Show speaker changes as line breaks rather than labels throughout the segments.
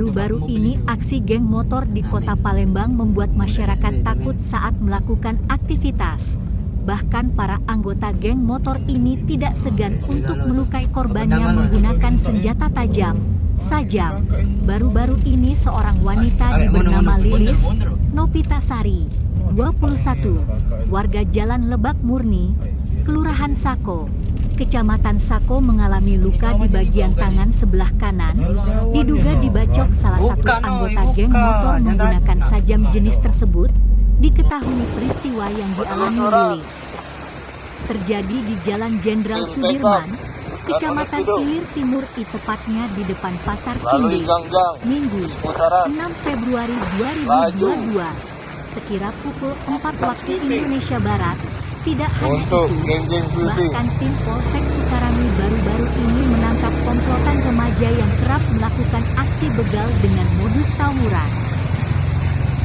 Baru-baru ini, aksi geng motor di kota Palembang membuat masyarakat takut saat melakukan aktivitas. Bahkan para anggota geng motor ini tidak segan untuk melukai korbannya menggunakan senjata tajam. Sajam. Baru-baru ini seorang wanita bernama Lilis Nopitasari, 21, warga Jalan Lebak Murni, Kelurahan Sako, Kecamatan Sako mengalami luka di bagian tangan sebelah kanan, diduga dibacok salah satu anggota geng motor menggunakan sajam jenis tersebut. Diketahui peristiwa yang dialami Lilis terjadi di Jalan Jenderal Sudirman, Kecamatan Ilir Timur, tepatnya di depan Pasar Cinde, Minggu 6 Februari 2022, sekira pukul 4 waktu Indonesia Barat. Tidak hanya itu, bahkan tim Polsek Cikarang baru-baru ini menangkap komplotan remaja yang kerap melakukan aksi begal dengan modus tawuran.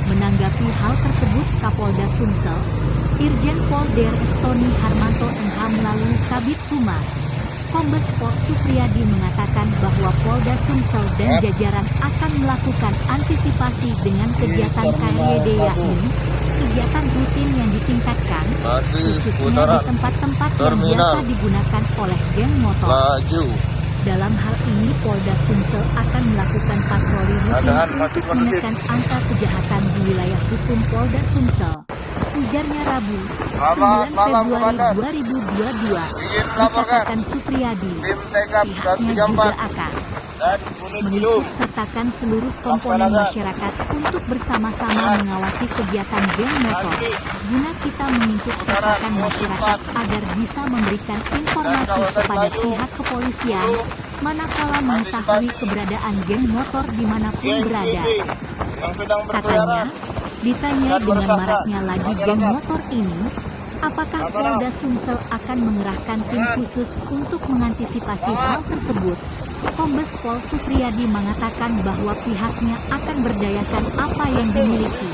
Menanggapi hal tersebut, Kapolda Sumsel, Irjen Pol Dr. Tony Harmanto MH melalui Kabid Humas, Kombes Pol Supriyadi mengatakan bahwa Polda Sumsel dan jajaran akan melakukan antisipasi dengan kegiatan KRYD, yakni kegiatan rutin yang ditingkatkan, khususnya di tempat-tempat yang biasa digunakan oleh geng motor. Dalam hal ini, Polda Sumsel akan melakukan patroli rutin untuk menekan angka kejahatan di wilayah hukum Polda Sumsel. Ujarnya Rabu, 9 Februari 2022, dikatakan Supriyadi, pihaknya juga akan mengikut-sertakan seluruh komponen masyarakat untuk bersama-sama mengawasi kegiatan geng motor, guna kita mengikut-sertakan masyarakat agar bisa memberikan informasi kepada pihak kepolisian manakala mengetahui keberadaan geng motor dimanapun berada. Katanya, ditanya dengan maraknya lagi geng motor ini, apakah Polda Sumsel akan mengerahkan tim khusus untuk mengantisipasi hal tersebut? Kombes Pol Supriyadi mengatakan bahwa pihaknya akan berdayakan apa yang dimiliki.